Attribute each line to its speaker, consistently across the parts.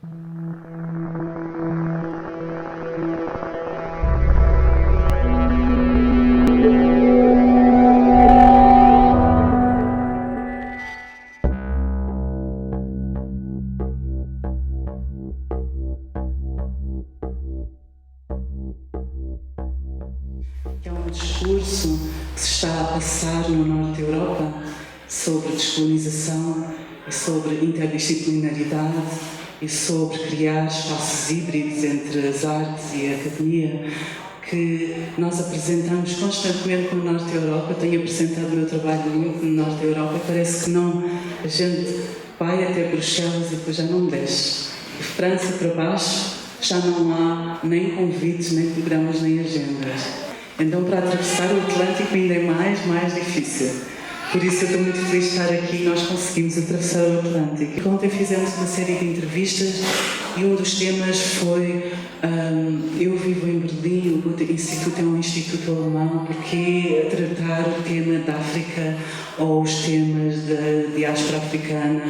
Speaker 1: Que é um discurso que se está a passar no Norte da Europa sobre descolonização e sobre interdisciplinaridade e sobre criar espaços híbridos entre as artes e a academia, que nós apresentamos constantemente no Norte da Europa. Tenho apresentado o meu trabalho muito no Norte da Europa e parece que não, a gente vai até Bruxelas e depois já não desce. De França para baixo já não há nem convites, nem programas, nem agendas. Então, para atravessar o Atlântico ainda é mais difícil. Por isso eu estou muito feliz de estar aqui e nós conseguimos atravessar o Atlântico. Ontem fizemos uma série de entrevistas e um dos temas foi eu vivo em Berlim, o Goethe Instituto é um instituto alemão, porque tratar o tema da África ou os temas da diáspora africana?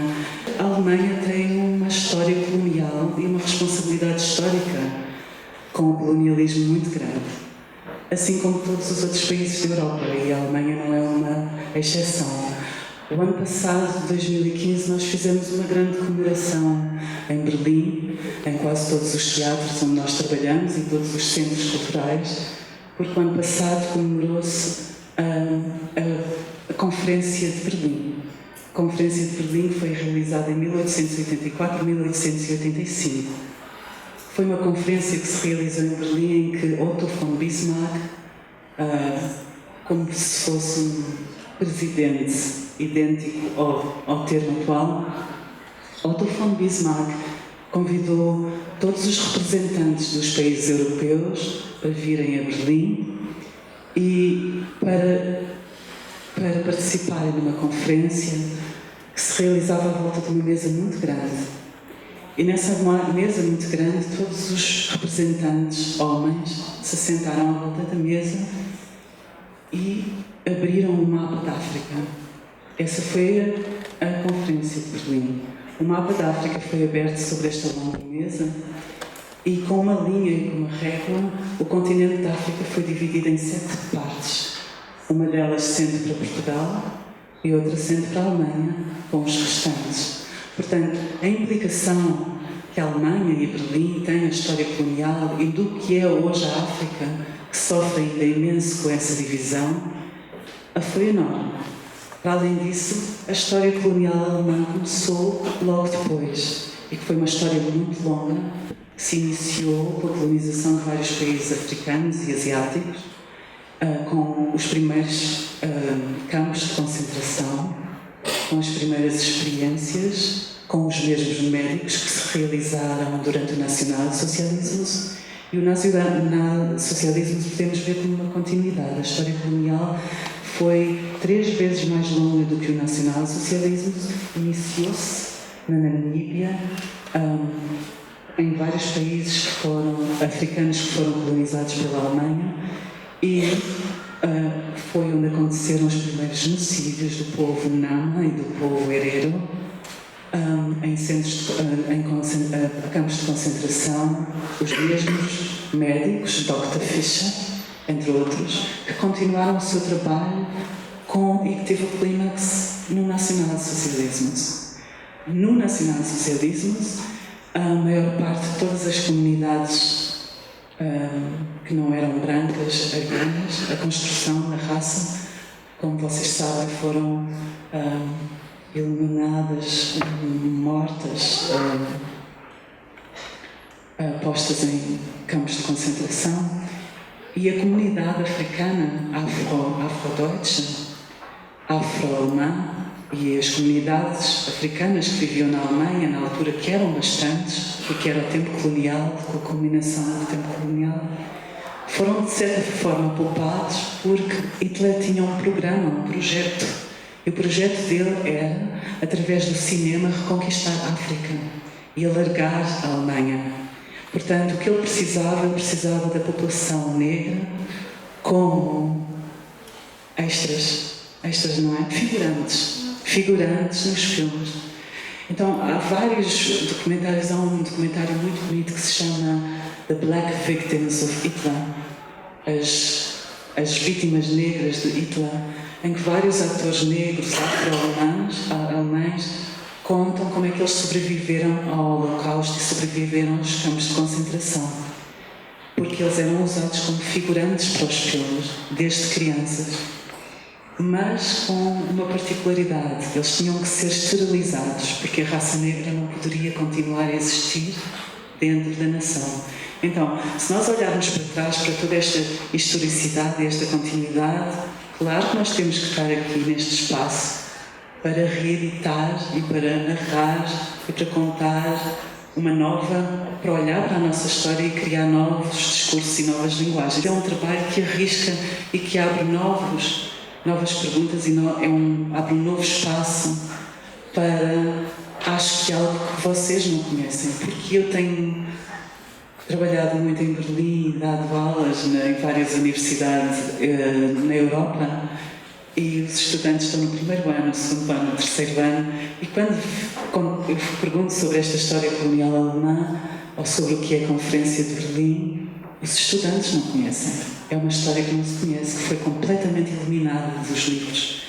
Speaker 1: A Alemanha tem uma história colonial e uma responsabilidade histórica com o colonialismo muito grande, assim como todos os outros países da Europa, e a Alemanha não é uma exceção. O ano passado, 2015, nós fizemos uma grande comemoração em Berlim, em quase todos os teatros onde nós trabalhamos e todos os centros culturais, porque o ano passado comemorou-se a Conferência de Berlim. A Conferência de Berlim foi realizada em 1884 e 1885. Foi uma conferência que se realizou em Berlim em que Otto von Bismarck, como se fosse um presidente idêntico ao termo atual, Otto von Bismarck convidou todos os representantes dos países europeus para virem a Berlim e para participarem numa conferência que se realizava à volta de uma mesa muito grande. E nessa mesa muito grande, todos os representantes, homens, se sentaram à volta da mesa e abriram o mapa da África. Essa foi a Conferência de Berlim. O mapa da África foi aberto sobre esta longa mesa e com uma linha e com uma régua, o continente da África foi dividido em 7 partes. Uma delas sendo para Portugal e outra sendo para a Alemanha, com os restantes. Portanto, a implicação que a Alemanha e Berlim têm na história colonial e do que é hoje a África, que sofre ainda imenso com essa divisão, foi enorme. Para além disso, a história colonial alemã começou logo depois, e que foi uma história muito longa, que se iniciou com a colonização de vários países africanos e asiáticos, com os primeiros campos de concentração, com as primeiras experiências, com os mesmos médicos que se realizaram durante o nacionalsocialismo. E o nacionalsocialismo podemos ver como uma continuidade. A história colonial foi 3 vezes mais longa do que o nacionalsocialismo. Iniciou-se na Namíbia, em vários países africanos que foram colonizados pela Alemanha, e foi onde aconteceram os primeiros genocídios do povo Nama e do povo Herero, em campos de concentração. Os mesmos médicos, Dr. Fischer, entre outros, que continuaram o seu trabalho e que teve o clímax no nacionalsocialismo. No nacionalsocialismo, a maior parte de todas as comunidades que não eram brancas, arianas, a construção da raça, como vocês sabem, foram eliminadas, mortas, postas em campos de concentração. E a comunidade africana, afro-deutsche, afro-alemã, e as comunidades africanas que viviam na Alemanha, na altura, que eram bastantes, porque era o tempo colonial, com a culminação do tempo colonial, foram de certa forma poupados porque Hitler tinha um programa, um projeto. E o projeto dele era, através do cinema, reconquistar a África e alargar a Alemanha. Portanto, o que ele precisava da população negra como extras não é? Figurantes nos filmes. Então há vários documentários, há um documentário muito bonito que se chama The Black Victims of Hitler, as vítimas negras de Hitler, em que vários atores negros afro-alemães contam como é que eles sobreviveram ao Holocausto e sobreviveram aos campos de concentração, porque eles eram usados como figurantes para os filmes desde crianças, mas com uma particularidade: eles tinham que ser esterilizados, porque a raça negra não poderia continuar a existir dentro da nação. Então, se nós olharmos para trás, para toda esta historicidade e esta continuidade, claro que nós temos que estar aqui neste espaço para reeditar e para narrar e para contar uma nova, para olhar para a nossa história e criar novos discursos e novas linguagens. É um trabalho que arrisca e que abre novas perguntas e abre um novo espaço para, acho que algo que vocês não conhecem, porque eu tenho trabalhado muito em Berlim, dado aulas em várias universidades na Europa, e os estudantes estão no primeiro ano, no segundo ano, no terceiro ano, e quando eu pergunto sobre esta história colonial alemã ou sobre o que é a Conferência de Berlim, os estudantes não conhecem. É uma história que não se conhece, que foi completamente eliminada dos livros.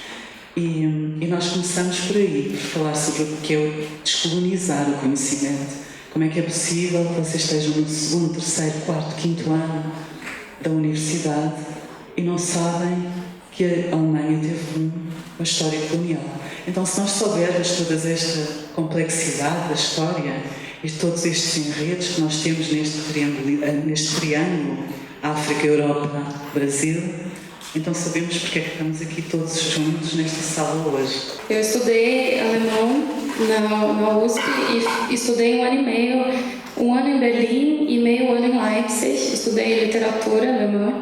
Speaker 1: E nós começamos por aí, por falar sobre o que é descolonizar o conhecimento. Como é que é possível que vocês estejam no segundo, terceiro, quarto, quinto ano da universidade e não sabem que a Alemanha teve uma história colonial? Então, se nós soubermos toda esta complexidade da história e todos estes enredos que nós temos neste triângulo África, Europa, Brasil, então sabemos porque é que estamos aqui todos juntos nesta sala hoje.
Speaker 2: Eu estudei alemão na USP e estudei 1 ano e meio, 1 ano em Berlim e meio ano em Leipzig. Estudei literatura alemã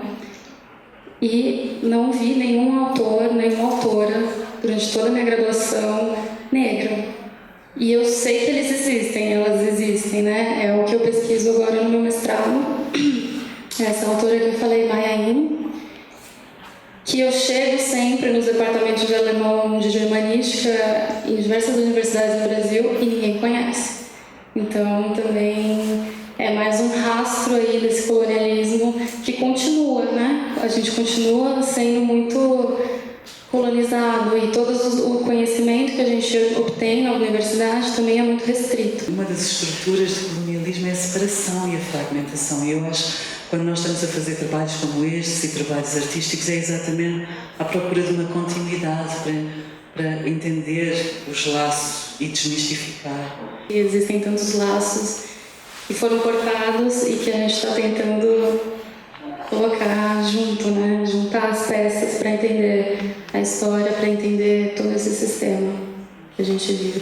Speaker 2: e não vi nenhum autor, nenhuma autora durante toda a minha graduação negra. E eu sei que elas existem, né? É o que eu pesquiso agora no meu mestrado. Essa autora que eu falei, Maya Angelou, que eu chego sempre nos departamentos de alemão, de germanística, em diversas universidades no Brasil e ninguém conhece. Então, também é mais um rastro aí desse colonialismo que continua, né? A gente continua sendo muito colonizado e todo o conhecimento que a gente obtém na universidade também é muito restrito.
Speaker 1: Uma das estruturas do colonialismo é a separação e a fragmentação. E eu acho, quando nós estamos a fazer trabalhos como estes e trabalhos artísticos, é exatamente à procura de uma continuidade para entender os laços e desmistificar.
Speaker 2: E existem tantos laços que foram cortados e que a gente está tentando colocar junto, né? Juntar as peças para entender a história, para entender todo esse sistema que a gente vive,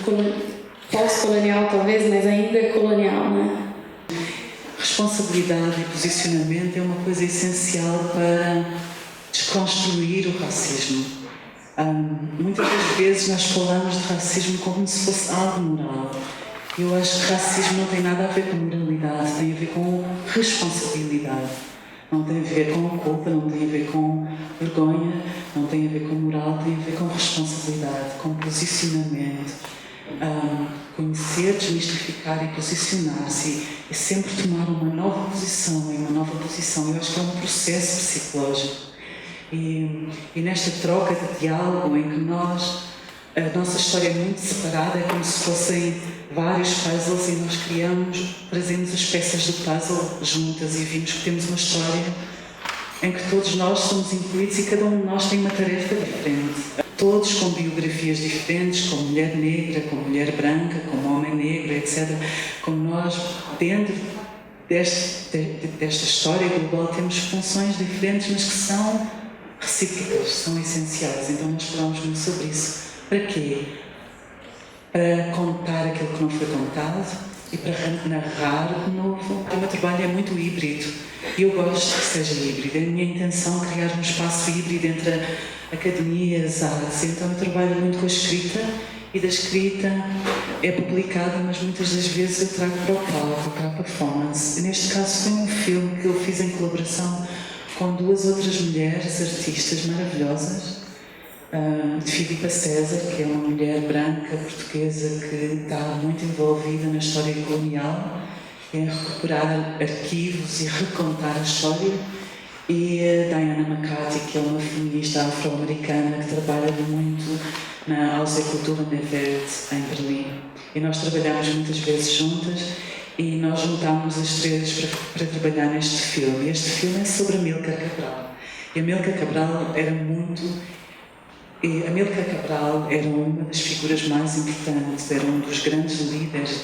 Speaker 2: pós-colonial talvez, mas ainda é colonial, né?
Speaker 1: Responsabilidade e posicionamento é uma coisa essencial para desconstruir o racismo. Muitas das vezes nós falamos de racismo como se fosse algo moral. Eu acho que racismo não tem nada a ver com moralidade, tem a ver com responsabilidade. Não tem a ver com culpa, não tem a ver com vergonha, não tem a ver com moral, tem a ver com responsabilidade, com posicionamento. Conhecer, desmistificar e posicionar-se e sempre tomar uma nova posição e uma nova posição. Eu acho que é um processo psicológico. E nesta troca de diálogo em que a nossa história é muito separada, é como se fossem vários puzzles e nós trazemos as peças do puzzle juntas e vimos que temos uma história em que todos nós somos incluídos e cada um de nós tem uma tarefa diferente. Todos com biografias diferentes, como mulher negra, como mulher branca, como homem negro, etc. Como nós, dentro desta história global, temos funções diferentes, mas que são recíprocas, são essenciais. Então nós falamos muito sobre isso. Para quê? Para contar aquilo que não foi contado e para narrar de novo. O meu trabalho é muito híbrido e eu gosto que seja híbrido. É a minha intenção criar um espaço híbrido entre a academia e as artes. Então eu trabalho muito com a escrita e da escrita é publicada, mas muitas das vezes eu trago para o palco, para a performance. E neste caso foi um filme que eu fiz em colaboração com 2 outras mulheres artistas maravilhosas de Filipa César, que é uma mulher branca portuguesa que está muito envolvida na história colonial, em recuperar arquivos e recontar a história, e a Diana McCarthy, que é uma feminista afro-americana que trabalha muito na Hauskultur der Welt, em Berlim. E nós trabalhamos muitas vezes juntas e nós juntámos as três para trabalhar neste filme. Este filme é sobre Amílcar Cabral. E Amílcar Cabral era uma das figuras mais importantes, era um dos grandes líderes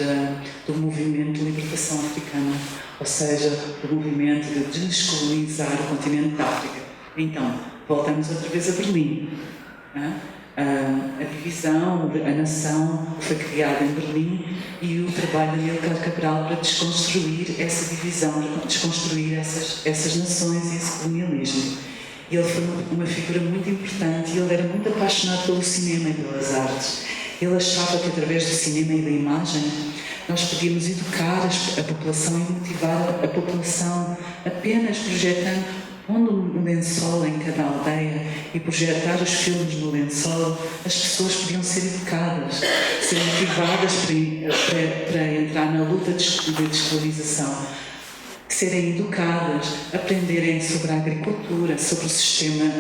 Speaker 1: do movimento de libertação africana, ou seja, do movimento de descolonizar o continente da África. Então, voltamos outra vez a Berlim. A divisão, a nação foi criada em Berlim e o trabalho de Amílcar Cabral para desconstruir essa divisão, para desconstruir essas nações e esse colonialismo. Ele foi uma figura muito importante e ele era muito apaixonado pelo cinema e pelas artes. Ele achava que através do cinema e da imagem nós podíamos educar a população e motivar a população apenas projetando, pondo um lençol em cada aldeia e projetar os filmes no lençol, as pessoas podiam ser educadas, ser motivadas para entrar na luta de descolonização, serem educadas, aprenderem sobre a agricultura, sobre o sistema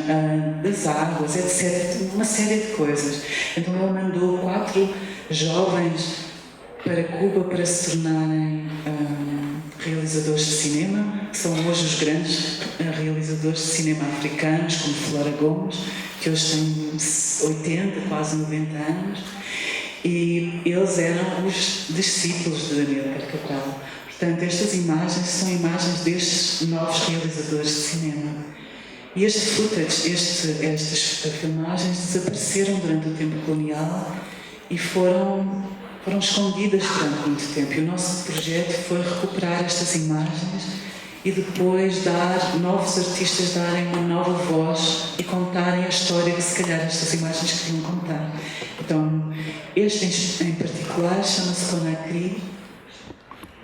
Speaker 1: das águas, etc. Uma série de coisas. Então ele mandou 4 jovens para Cuba para se tornarem realizadores de cinema, que são hoje os grandes realizadores de cinema africanos, como Flora Gomes, que hoje tem 80, quase 90 anos, e eles eram os discípulos de Amílcar Cabral. Portanto, estas imagens são imagens destes novos realizadores de cinema. E este footage, estas filmagens desapareceram durante o tempo colonial e foram escondidas durante muito tempo. E o nosso projeto foi recuperar estas imagens e depois dar novos artistas darem uma nova voz e contarem a história que se calhar estas imagens queriam contar. Então, este em particular chama-se Conakry,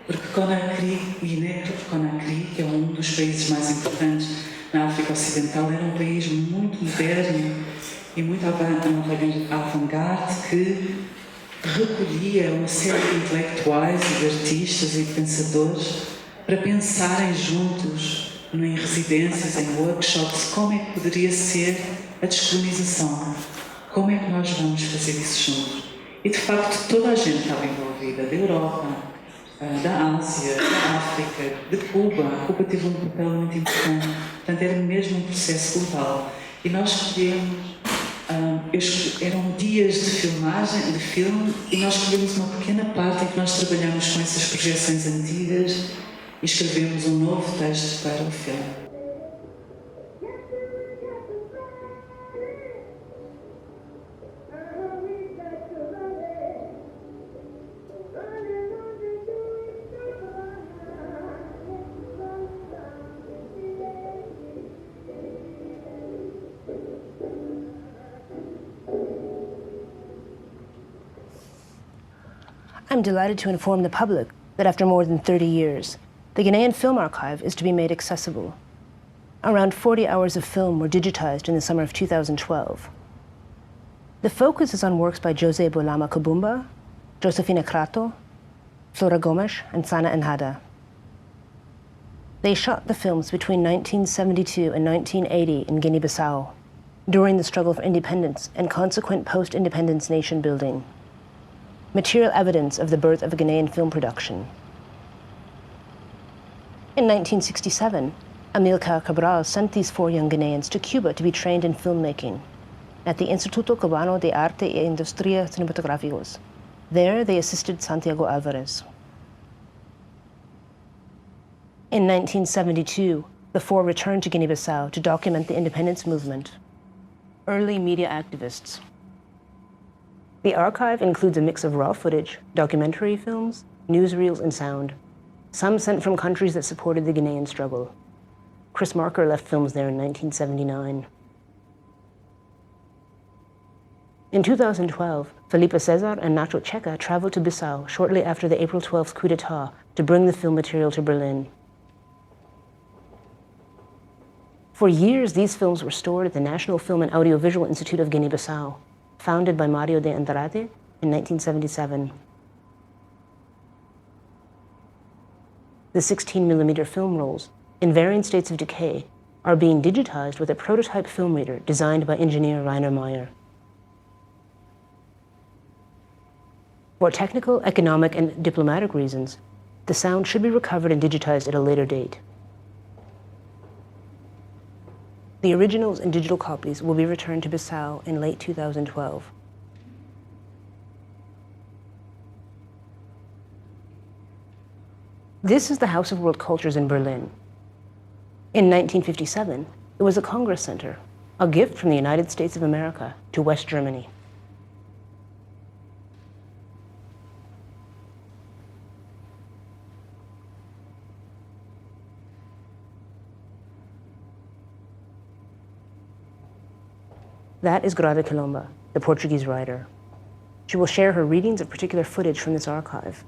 Speaker 1: porque Conakry, Guiné-Conakry, que é um dos países mais importantes na África Ocidental, era um país muito moderno e muito avant-garde que recolhia uma série de intelectuais e de artistas e de pensadores para pensarem juntos em residências, em workshops, como é que poderia ser a descolonização, como é que nós vamos fazer isso juntos. E de facto toda a gente estava envolvida, da Europa, da Ásia, da África, de Cuba. Cuba teve um papel muito importante, portanto era mesmo um processo global. E nós escolhemos, eram dias de filmagem, de filme, e nós escolhemos uma pequena parte em que nós trabalhamos com essas projeções antigas e escrevemos um novo texto para o filme.
Speaker 3: I'm delighted to inform the public that after more than 30 years, the Ghanaian Film Archive is to be made accessible. Around 40 hours of film were digitized in the summer of 2012. The focus is on works by Jose Bolama Kabumba, Josefina Crato, Flora Gomes, and Sana Enhada. They shot the films between 1972 and 1980 in Guinea-Bissau, during the struggle for independence and consequent post-independence nation building. Material evidence of the birth of a Ghanaian film production. In 1967, Amílcar Cabral sent these 4 young Ghanaians to Cuba to be trained in filmmaking at the Instituto Cubano de Arte e Industria Cinematográficos. There, they assisted Santiago Alvarez. In 1972, the 4 returned to Guinea-Bissau to document the independence movement. Early media activists. The archive includes a mix of raw footage, documentary films, newsreels, and sound, some sent from countries that supported the Ghanaian struggle. Chris Marker left films there in 1979. In 2012, Felipe Cesar and Nacho Checa traveled to Bissau shortly after the April 12th coup d'etat to bring the film material to Berlin. For years, these films were stored at the National Film and Audiovisual Institute of Guinea-Bissau, founded by Mario de Andrade in 1977. The 16mm film rolls, in varying states of decay, are being digitized with a prototype film reader designed by engineer Rainer Meyer. For technical, economic, and diplomatic reasons, the sound should be recovered and digitized at a later date. The originals and digital copies will be returned to Bissau in late 2012. This is the House of World Cultures in Berlin. In 1957, it was a Congress Center, a gift from the United States of America to West Germany. That is Grada Quilomba, the Portuguese writer. She will share her readings of particular footage from this archive.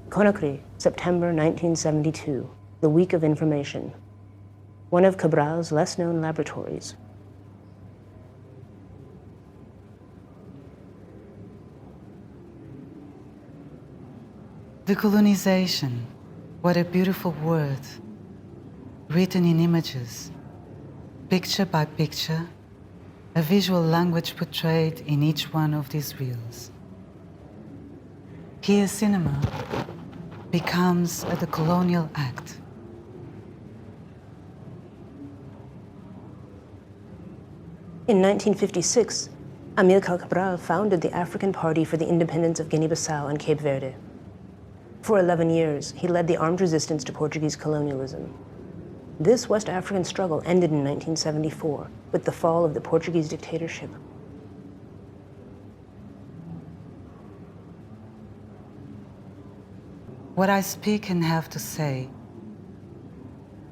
Speaker 3: Conakry, September 1972, the Week of Information, one of Cabral's less-known laboratories.
Speaker 4: Decolonization, what a beautiful word, written in images, picture by picture, a visual language portrayed in each one of these reels. Here cinema becomes a decolonial act.
Speaker 3: In 1956, Amilcar Cabral founded the African Party for the Independence of Guinea-Bissau and Cape Verde. For 11 years, he led the armed resistance to Portuguese colonialism. This West African struggle ended in 1974 with the fall of the Portuguese dictatorship.
Speaker 4: What I speak and have to say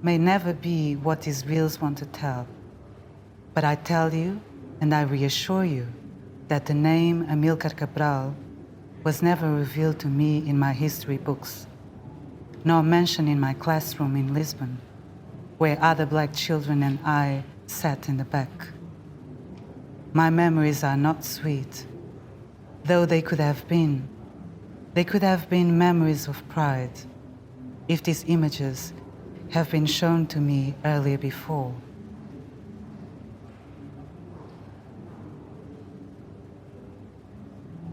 Speaker 4: may never be what these reels want to tell, but I tell you and I reassure you that the name Amilcar Cabral was never revealed to me in my history books, nor mentioned in my classroom in Lisbon, where other black children and I sat in the back. My memories are not sweet, though they could have been. They could have been memories of pride if these images have been shown to me earlier before.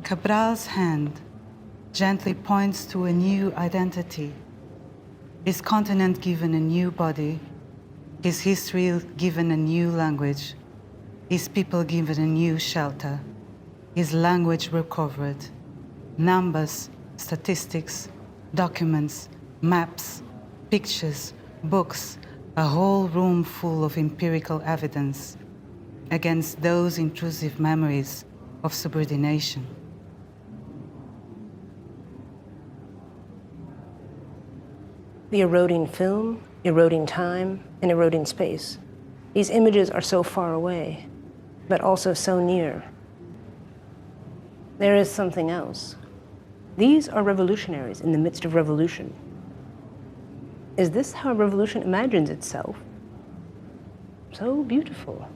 Speaker 4: Cabral's hand gently points to a new identity, his continent given a new body, his history given a new language, his people given a new shelter, his language recovered, numbers, statistics, documents, maps, pictures, books, a whole room full of empirical evidence against those intrusive memories of subordination.
Speaker 3: The eroding film, eroding time, and eroding space. These images are so far away, but also so near. There is something else. These are revolutionaries in the midst of revolution. Is this how a revolution imagines itself? So beautiful.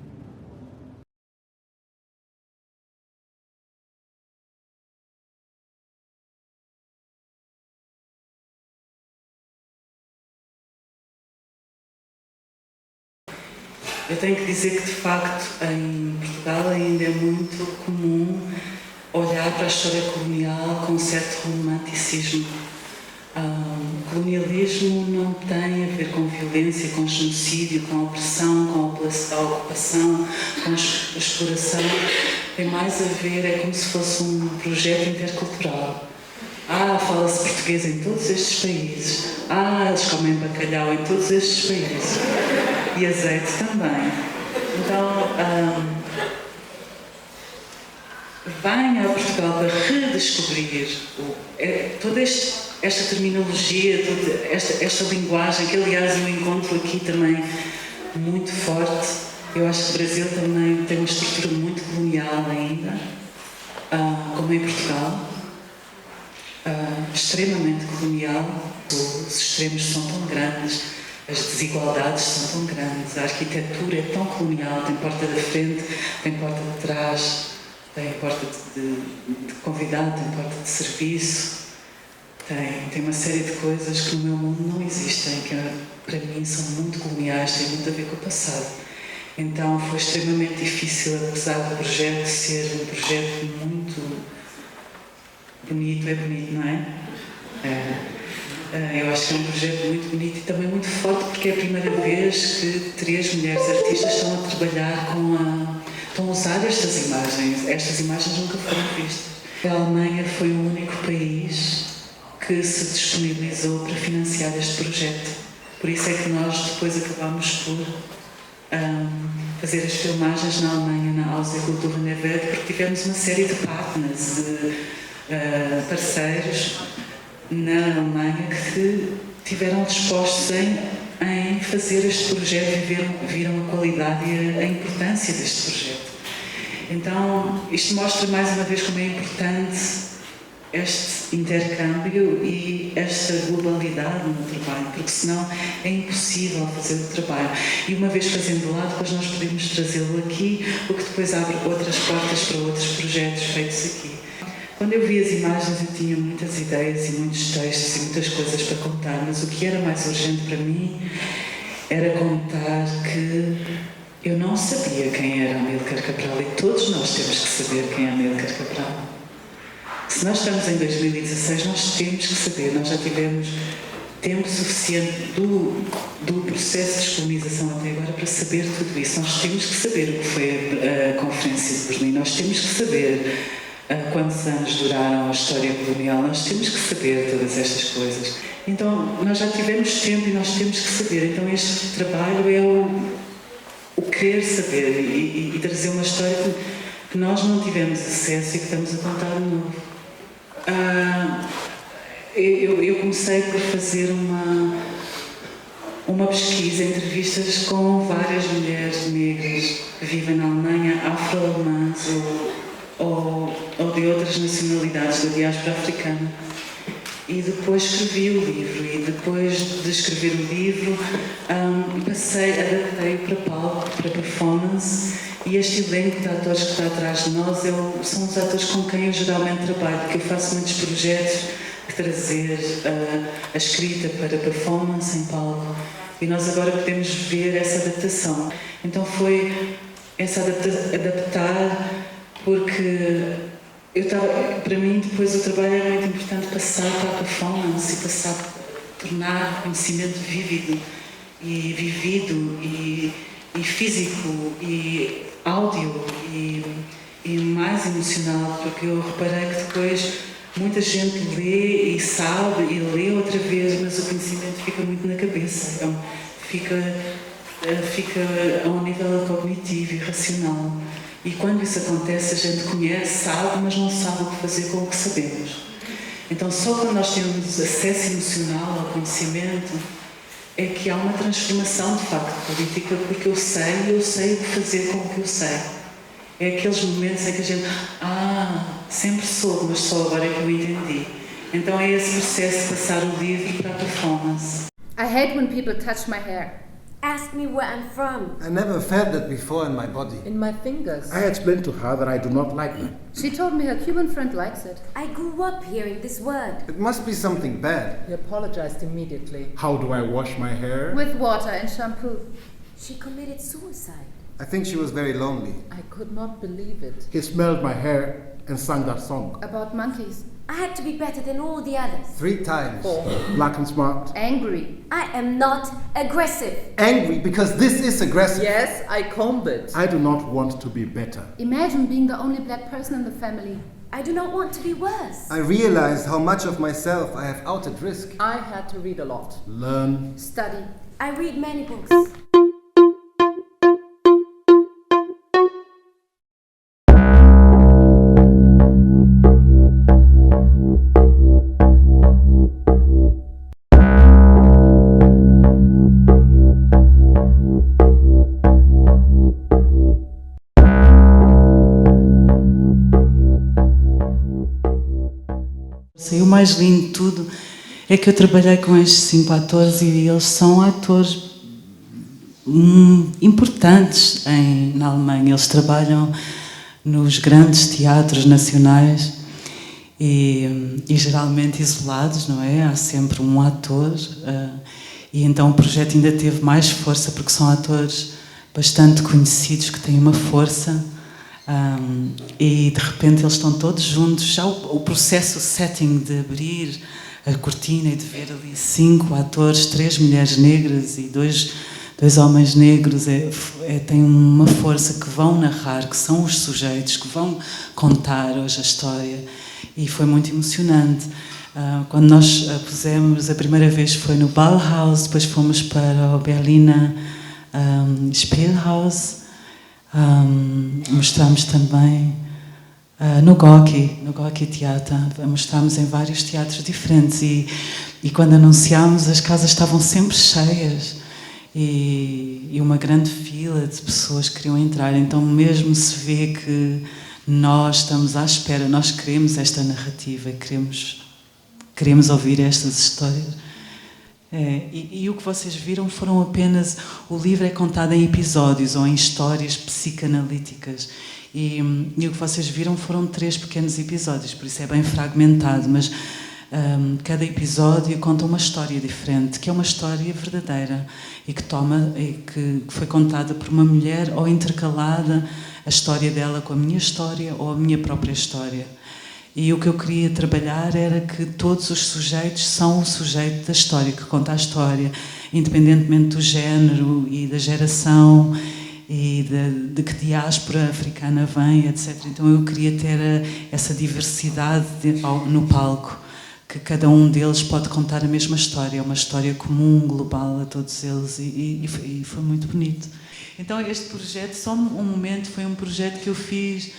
Speaker 1: Eu tenho que dizer que, de facto, em Portugal ainda é muito comum olhar para a história colonial com um certo romanticismo. O colonialismo não tem a ver com violência, com genocídio, com opressão, com a ocupação, com a exploração. Tem mais a ver, é como se fosse um projeto intercultural. Fala-se português em todos estes países. Eles comem bacalhau em todos estes países. E azeite também. Então, venha a Portugal para redescobrir toda esta terminologia, toda esta linguagem, que aliás eu encontro aqui também muito forte. Eu acho que o Brasil também tem uma estrutura muito colonial ainda, como em Portugal. extremamente colonial. Os extremos são tão grandes, as desigualdades são tão grandes, a arquitetura é tão colonial, tem porta da frente, tem porta de trás, tem porta de convidado, tem porta de serviço, tem uma série de coisas que no meu mundo não existem, que para mim são muito coloniais, têm muito a ver com o passado. Então foi extremamente difícil, apesar do projeto ser um projeto muito bonito, é bonito, não é? Eu acho que é um projeto muito bonito e também muito forte, porque é a primeira vez que 3 mulheres artistas estão a trabalhar estão a usar estas imagens. Estas imagens nunca foram vistas. A Alemanha foi o único país que se disponibilizou para financiar este projeto. Por isso é que nós depois acabámos por fazer as filmagens na Alemanha, na Hauskultur Neved, porque tivemos uma série de partners, de parceiros na Alemanha que tiveram dispostos em fazer este projeto e viram a qualidade e a importância deste projeto. Então, isto mostra mais uma vez como é importante este intercâmbio e esta globalidade no trabalho, porque senão é impossível fazer o trabalho. E uma vez fazendo lá, depois nós podemos trazê-lo aqui, o que depois abre outras portas para outros projetos feitos aqui. Quando eu vi as imagens, eu tinha muitas ideias e muitos textos e muitas coisas para contar, mas o que era mais urgente para mim era contar que eu não sabia quem era Amílcar Cabral, e todos nós temos que saber quem é Amílcar Cabral. Se nós estamos em 2016, nós temos que saber, nós já tivemos tempo suficiente do processo de descolonização até agora para saber tudo isso. Nós temos que saber o que foi a Conferência de Berlim, nós temos que saber quantos anos duraram a história colonial, nós temos que saber todas estas coisas. Então, nós já tivemos tempo e nós temos que saber. Então, este trabalho é o querer saber e trazer uma história que nós não tivemos acesso e que estamos a contar de novo. Eu comecei por fazer uma pesquisa, entrevistas com várias mulheres negras que vivem na Alemanha, afro-alemãs ou de outras nacionalidades da diáspora africana. E depois escrevi o livro, e depois de escrever o livro adaptei-o para palco, para performance, e este elenco de atores que está atrás de nós são os atores com quem eu geralmente trabalho, porque eu faço muitos projetos de trazer a escrita para performance em palco, e nós agora podemos ver essa adaptação. Então foi essa adaptar, porque para mim depois o trabalho é muito importante passar para a performance e tornar o conhecimento vívido e vivido e físico e áudio e mais emocional, porque eu reparei que depois muita gente lê e sabe e lê outra vez, mas o conhecimento fica muito na cabeça, então fica a um nível cognitivo e racional. E quando isso acontece, a gente conhece, sabe, mas não sabe o que fazer com o que sabemos. Então, só quando nós temos acesso emocional ao conhecimento é que há uma transformação, de facto, política, porque eu sei o que fazer com o que eu sei. É aqueles momentos em que a gente, sempre soube, mas só agora é que eu entendi. Então, é esse processo de passar o livro para a performance.
Speaker 5: I hate when people touch my hair.
Speaker 6: Ask me where I'm from.
Speaker 7: I never felt that before in my body.
Speaker 5: In my fingers.
Speaker 8: I explained to her that I do not like them.
Speaker 5: She told me her Cuban friend likes it.
Speaker 6: I grew up hearing this word.
Speaker 7: It must be something bad.
Speaker 5: He apologized immediately.
Speaker 8: How do I wash my hair?
Speaker 5: With water and shampoo.
Speaker 6: She committed suicide.
Speaker 7: I think she was very lonely.
Speaker 5: I could not believe it.
Speaker 8: He smelled my hair and sang that song.
Speaker 5: About monkeys.
Speaker 6: I had to be better than all the others.
Speaker 7: 3 times.
Speaker 8: Black and smart.
Speaker 5: Angry.
Speaker 6: I am not aggressive.
Speaker 7: Angry because this is aggressive.
Speaker 5: Yes, I combed it.
Speaker 8: I do not want to be better.
Speaker 5: Imagine being the only black person in the family.
Speaker 6: I do not want to be worse.
Speaker 7: I realized how much of myself I have out at risk.
Speaker 5: I had to read a lot.
Speaker 8: Learn.
Speaker 5: Study.
Speaker 6: I read many books.
Speaker 1: E o mais lindo de tudo é que eu trabalhei com estes 5 atores e eles são atores importantes na Alemanha. Eles trabalham nos grandes teatros nacionais e geralmente isolados, não é? Há sempre um ator e então o projeto ainda teve mais força porque são atores bastante conhecidos que têm uma força. E de repente eles estão todos juntos. Já o processo, o setting de abrir a cortina e de ver ali 5 atores, 3 mulheres negras e dois homens negros tem uma força, que vão narrar, que são os sujeitos, que vão contar hoje a história. E foi muito emocionante. Quando nós pusemos, a primeira vez foi no Bauhaus, depois fomos para o Berliner Spielhaus. Mostramos também no Gorki Theater, mostramos em vários teatros diferentes e quando anunciámos as casas estavam sempre cheias e uma grande fila de pessoas que queriam entrar, então mesmo se vê que nós estamos à espera, nós queremos esta narrativa, queremos ouvir estas histórias. E o que vocês viram foram apenas... O livro é contado em episódios ou em histórias psicanalíticas e o que vocês viram foram 3 pequenos episódios, por isso é bem fragmentado, mas cada episódio conta uma história diferente, que é uma história verdadeira e que foi contada por uma mulher ou intercalada a história dela com a minha história ou a minha própria história. E o que eu queria trabalhar era que todos os sujeitos são o sujeito da história, que conta a história, independentemente do género e da geração e de que diáspora africana vem, etc. Então eu queria ter essa diversidade no palco, que cada um deles pode contar a mesma história, é uma história comum, global a todos eles e foi muito bonito. Então este projeto, só um momento, foi um projeto que eu fiz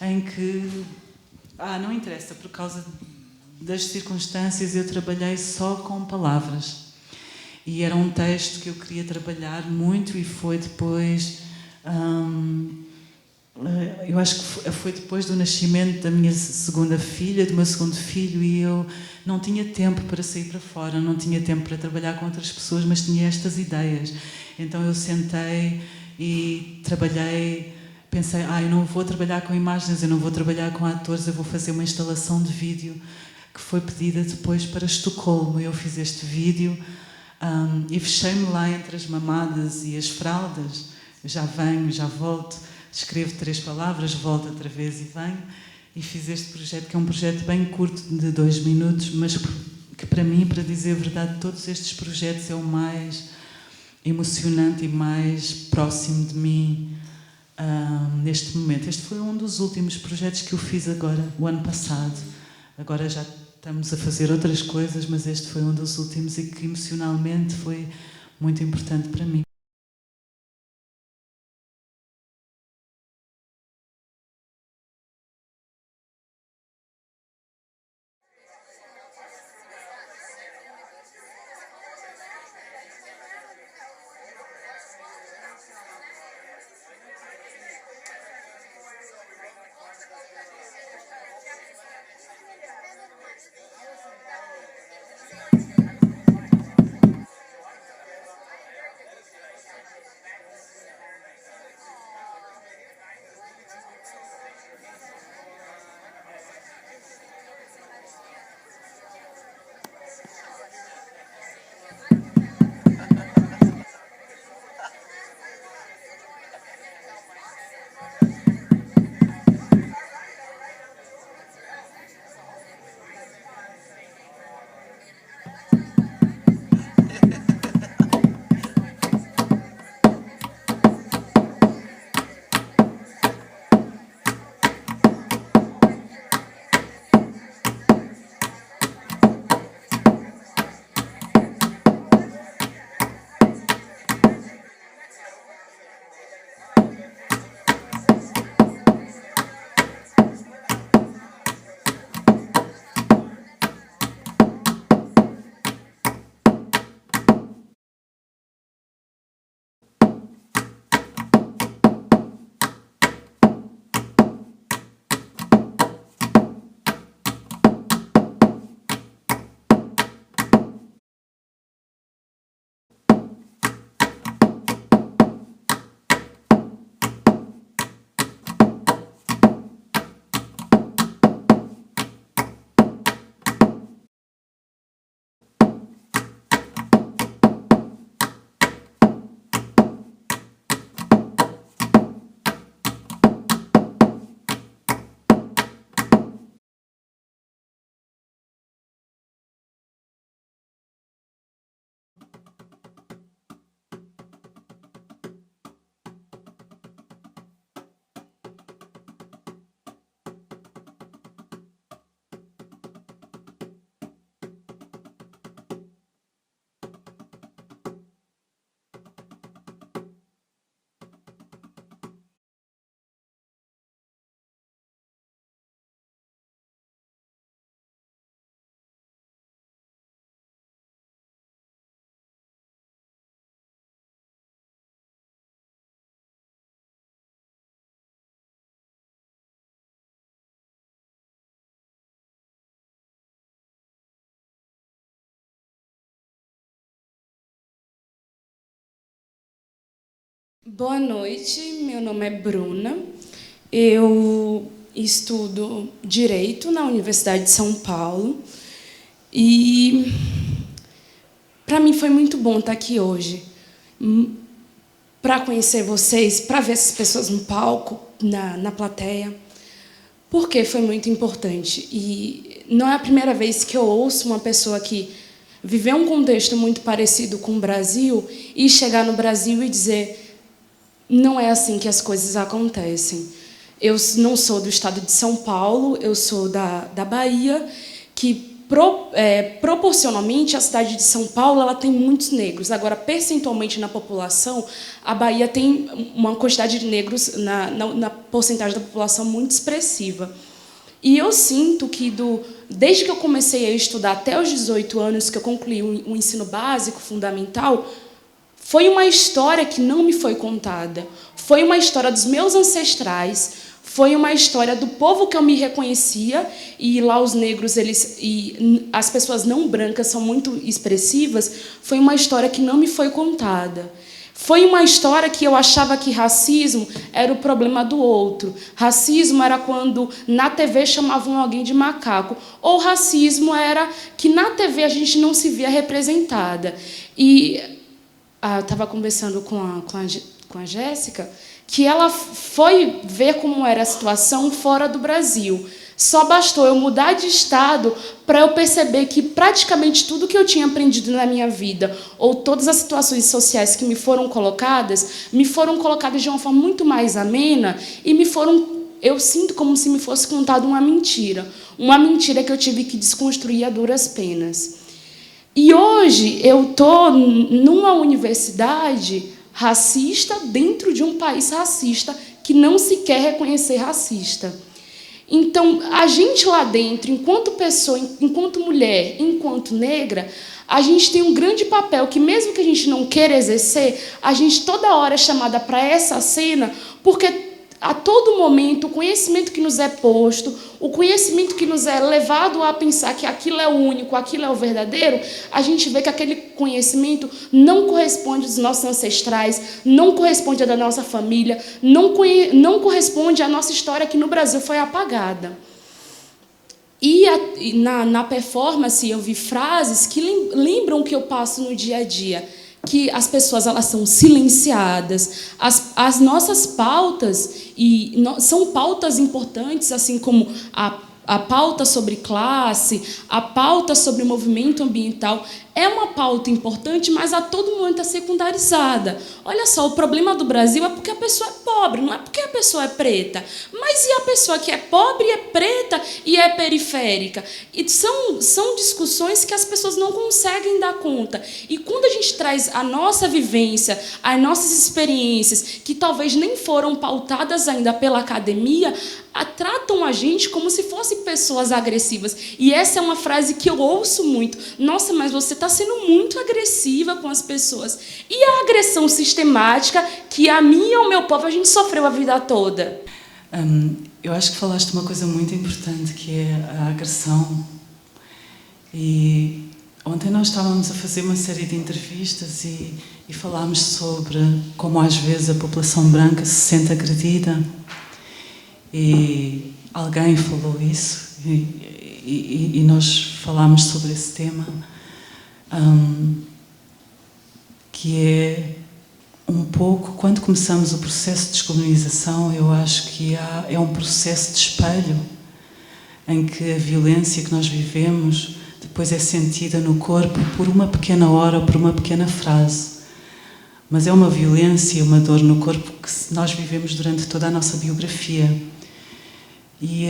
Speaker 1: em que... não interessa, por causa das circunstâncias eu trabalhei só com palavras. E era um texto que eu queria trabalhar muito e foi depois... eu acho que foi depois do nascimento da minha segunda filha, do meu segundo filho, e eu não tinha tempo para sair para fora, não tinha tempo para trabalhar com outras pessoas, mas tinha estas ideias. Então eu sentei e trabalhei... Pensei, eu não vou trabalhar com imagens, eu não vou trabalhar com atores, eu vou fazer uma instalação de vídeo que foi pedida depois para Estocolmo. Eu fiz este vídeo e fechei-me lá entre as mamadas e as fraldas. Já venho, já volto, escrevo 3 palavras, volto outra vez e venho. E fiz este projeto, que é um projeto bem curto, de 2 minutos, mas que para mim, para dizer a verdade, todos estes projetos é o mais emocionante e mais próximo de mim. Neste momento. Este foi um dos últimos projetos que eu fiz agora, o ano passado. Agora já estamos a fazer outras coisas, mas este foi um dos últimos e que emocionalmente foi muito importante para mim.
Speaker 9: Boa noite, meu nome é Bruna. Eu estudo Direito na Universidade de São Paulo e para mim foi muito bom estar aqui hoje para conhecer vocês, para ver essas pessoas no palco, na plateia, porque foi muito importante. E não é a primeira vez que eu ouço uma pessoa que viveu um contexto muito parecido com o Brasil e chegar no Brasil e dizer: não é assim que as coisas acontecem. Eu não sou do estado de São Paulo, eu sou da Bahia, que proporcionalmente a cidade de São Paulo ela tem muitos negros. Agora, percentualmente na população, a Bahia tem uma quantidade de negros na porcentagem da população muito expressiva. E eu sinto que, desde que eu comecei a estudar até os 18 anos, que eu concluí o ensino básico, fundamental, foi uma história que não me foi contada. Foi uma história dos meus ancestrais, foi uma história do povo que eu me reconhecia, e lá os negros e as pessoas não brancas são muito expressivas. Foi uma história que não me foi contada. Foi uma história que eu achava que racismo era o problema do outro. Racismo era quando na TV chamavam alguém de macaco. Ou racismo era que na TV a gente não se via representada. E eu estava conversando com a Jéssica, que ela foi ver como era a situação fora do Brasil. Só bastou eu mudar de estado para eu perceber que praticamente tudo que eu tinha aprendido na minha vida, ou todas as situações sociais que me foram colocadas de uma forma muito mais amena, e eu sinto como se me fosse contada uma mentira que eu tive que desconstruir a duras penas. E hoje eu estou numa universidade racista dentro de um país racista que não se quer reconhecer racista. Então, a gente lá dentro, enquanto pessoa, enquanto mulher, enquanto negra, a gente tem um grande papel que, mesmo que a gente não queira exercer, a gente toda hora é chamada para essa cena, porque a todo momento o conhecimento que nos é posto, o conhecimento que nos é levado a pensar que aquilo é o único, aquilo é o verdadeiro, a gente vê que aquele conhecimento não corresponde aos nossos ancestrais, não corresponde à da nossa família, não corresponde à nossa história, que no Brasil foi apagada. E na performance eu vi frases que lembram o que eu passo no dia a dia, que as pessoas elas são silenciadas, as nossas pautas são pautas importantes, assim como a pauta sobre classe, a pauta sobre o movimento ambiental, é uma pauta importante, mas a todo momento é secundarizada. Olha só, o problema do Brasil é porque a pessoa é pobre, não é porque a pessoa é preta. Mas e a pessoa que é pobre, é preta e é periférica? E são discussões que as pessoas não conseguem dar conta. E quando a gente traz a nossa vivência, as nossas experiências, que talvez nem foram pautadas ainda pela academia, tratam a gente como se fossem pessoas agressivas. E essa é uma frase que eu ouço muito. Nossa, mas você está sendo muito agressiva com as pessoas. E a agressão sistemática que a mim e ao meu povo a gente sofreu a vida toda?
Speaker 1: Eu acho que falaste uma coisa muito importante, que é a agressão. E ontem nós estávamos a fazer uma série de entrevistas e falámos sobre como às vezes a população branca se sente agredida. E alguém falou isso e nós falámos sobre esse tema, que é um pouco, quando começamos o processo de descolonização, eu acho que é um processo de espelho, em que a violência que nós vivemos depois é sentida no corpo por uma pequena hora ou por uma pequena frase. Mas é uma violência e uma dor no corpo que nós vivemos durante toda a nossa biografia. E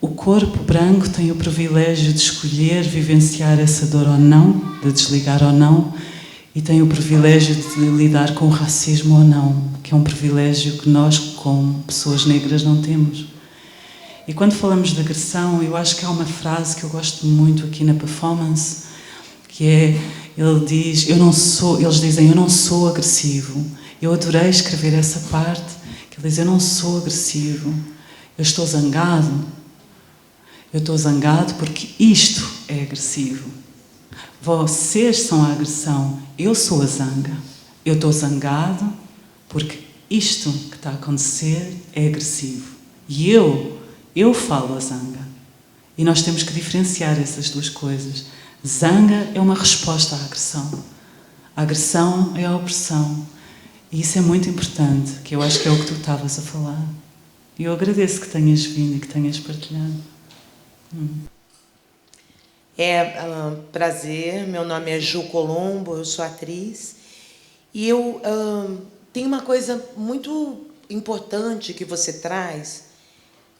Speaker 1: o corpo branco tem o privilégio de escolher vivenciar essa dor ou não, de desligar ou não, e tem o privilégio de lidar com o racismo ou não, que é um privilégio que nós, como pessoas negras, não temos. E quando falamos de agressão, eu acho que há uma frase que eu gosto muito aqui na performance, que é, eles dizem, eu não sou agressivo. Eu adorei escrever essa parte, que ele diz, eu não sou agressivo. Eu estou zangado. Eu estou zangado porque isto é agressivo. Vocês são a agressão. Eu sou a zanga. Eu estou zangado porque isto que está a acontecer é agressivo. E eu falo a zanga. E nós temos que diferenciar essas duas coisas. Zanga é uma resposta à agressão. A agressão é a opressão. E isso é muito importante, que eu acho que é o que tu estavas a falar. E eu agradeço que tenhas vindo e que tenhas partilhado.
Speaker 10: Prazer, meu nome é Ju Colombo, eu sou atriz. E eu tenho uma coisa muito importante que você traz,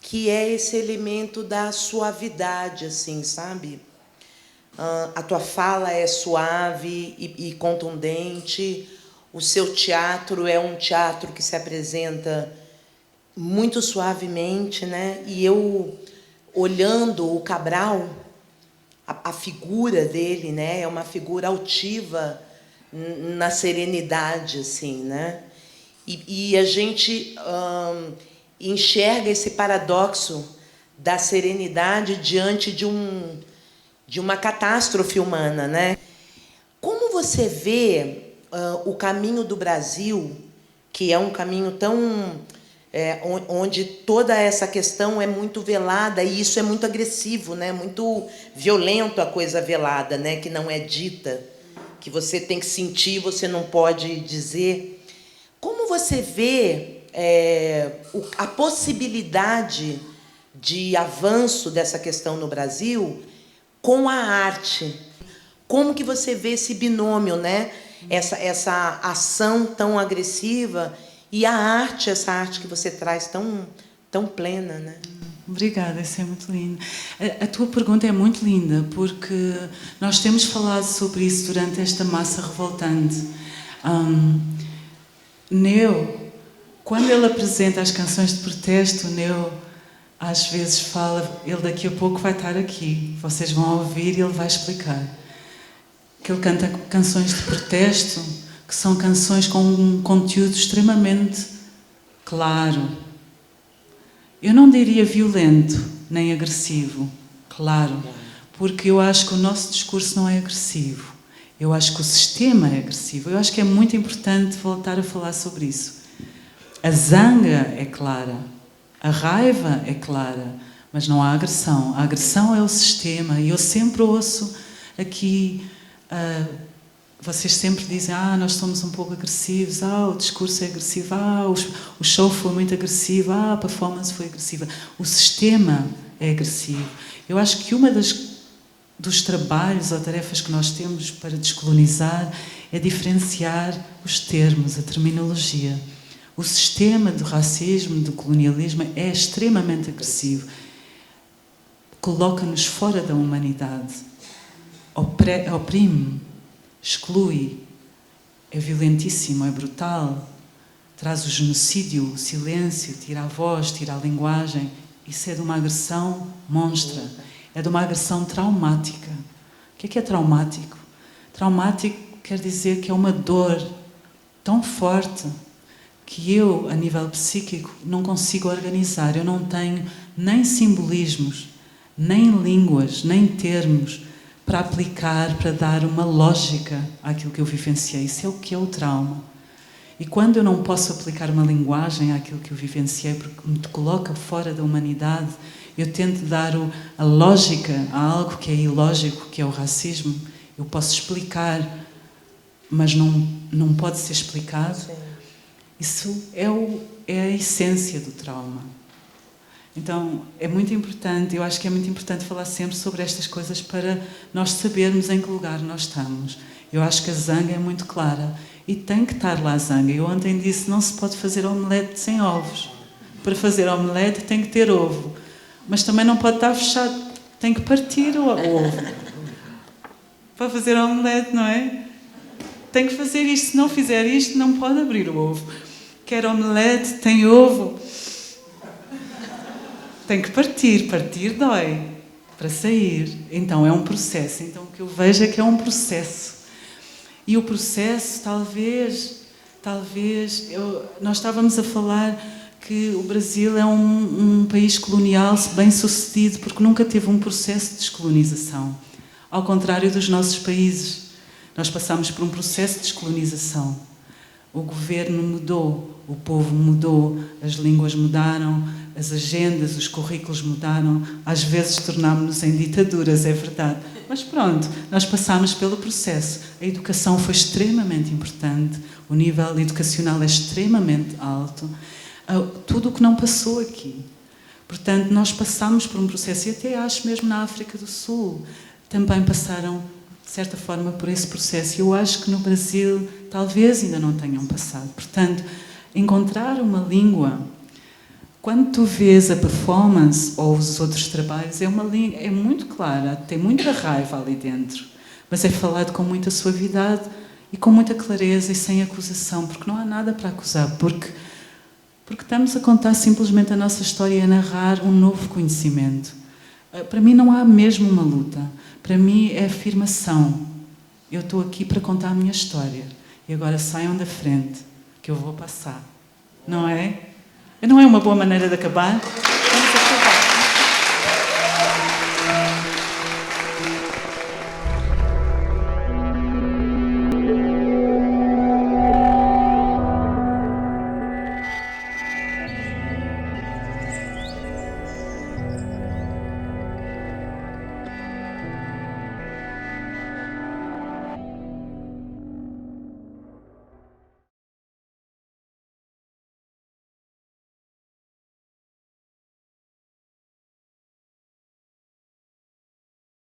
Speaker 10: que é esse elemento da suavidade, assim, sabe? A tua fala é suave e contundente. O seu teatro é um teatro que se apresenta muito suavemente, né? E eu, olhando o Cabral, a figura dele, né, é uma figura altiva na serenidade, assim, né? E a gente enxerga esse paradoxo da serenidade diante de uma catástrofe humana, né? Como você vê o caminho do Brasil, que é um caminho tão onde toda essa questão é muito velada, e isso é muito agressivo, né? Muito violento, a coisa velada, né? Que não é dita, que você tem que sentir, você não pode dizer. Como você vê a possibilidade de avanço dessa questão no Brasil com a arte? Como que você vê esse binômio, né? Essa ação tão agressiva e a arte, essa arte que você traz tão plena, né?
Speaker 1: Obrigada, isso é muito lindo. A tua pergunta é muito linda, porque nós temos falado sobre isso durante esta massa revoltante. Neo, quando ele apresenta as canções de protesto, Neo às vezes fala, ele daqui a pouco vai estar aqui, vocês vão ouvir e ele vai explicar. Que ele canta canções de protesto, que são canções com um conteúdo extremamente claro. Eu não diria violento, nem agressivo, claro, porque eu acho que o nosso discurso não é agressivo. Eu acho que o sistema é agressivo. Eu acho que é muito importante voltar a falar sobre isso. A zanga é clara, a raiva é clara, mas não há agressão. A agressão é o sistema. E eu sempre ouço aqui... vocês sempre dizem, nós somos um pouco agressivos, o discurso é agressivo, o show foi muito agressivo, a performance foi agressiva. O sistema é agressivo. Eu acho que uma dos trabalhos ou tarefas que nós temos para descolonizar é diferenciar os termos, a terminologia. O sistema do racismo, do colonialismo é extremamente agressivo. Coloca-nos fora da humanidade. Oprime, exclui, é violentíssimo, é brutal, traz o genocídio, o silêncio, tira a voz, tira a linguagem. Isso é de uma agressão monstra, é de uma agressão traumática. O que é traumático? Traumático quer dizer que é uma dor tão forte que eu, a nível psíquico, não consigo organizar. Eu não tenho nem simbolismos, nem línguas, nem termos para aplicar, para dar uma lógica àquilo que eu vivenciei. Isso é o que é o trauma. E quando eu não posso aplicar uma linguagem àquilo que eu vivenciei, porque me coloca fora da humanidade, eu tento dar a lógica a algo que é ilógico, que é o racismo. Eu posso explicar, mas não pode ser explicado.
Speaker 10: Sim.
Speaker 1: Isso é a essência do trauma. Então, é muito importante, eu acho que é muito importante falar sempre sobre estas coisas para nós sabermos em que lugar nós estamos. Eu acho que a zanga é muito clara e tem que estar lá a zanga. Eu ontem disse, não se pode fazer omelete sem ovos. Para fazer omelete tem que ter ovo, mas também não pode estar fechado, tem que partir o ovo. Para fazer omelete, não é? Tem que fazer isto, se não fizer isto, não pode abrir o ovo. Quer omelete, tem ovo. Tem que partir dói para sair. Então é um processo. Então o que eu vejo é que é um processo. E o processo, talvez nós estávamos a falar que o Brasil é um país colonial bem sucedido porque nunca teve um processo de descolonização. Ao contrário dos nossos países, nós passamos por um processo de descolonização. O governo mudou o povo mudou, as línguas mudaram, as agendas, os currículos mudaram, às vezes tornámos-nos em ditaduras, é verdade. Mas pronto, nós passámos pelo processo. A educação foi extremamente importante, o nível educacional é extremamente alto. Tudo o que não passou aqui. Portanto, nós passámos por um processo, e até acho mesmo na África do Sul, também passaram, de certa forma, por esse processo. E eu acho que no Brasil talvez ainda não tenham passado. Portanto, encontrar uma língua, quando tu vês a performance ou os outros trabalhos, é muito clara, tem muita raiva ali dentro, mas é falado com muita suavidade e com muita clareza e sem acusação, porque não há nada para acusar, porque estamos a contar simplesmente a nossa história e a narrar um novo conhecimento. Para mim não há mesmo uma luta, para mim é afirmação. Eu estou aqui para contar a minha história e agora saiam da frente, que eu vou passar. Não é? Não é uma boa maneira de acabar? Vamos acabar.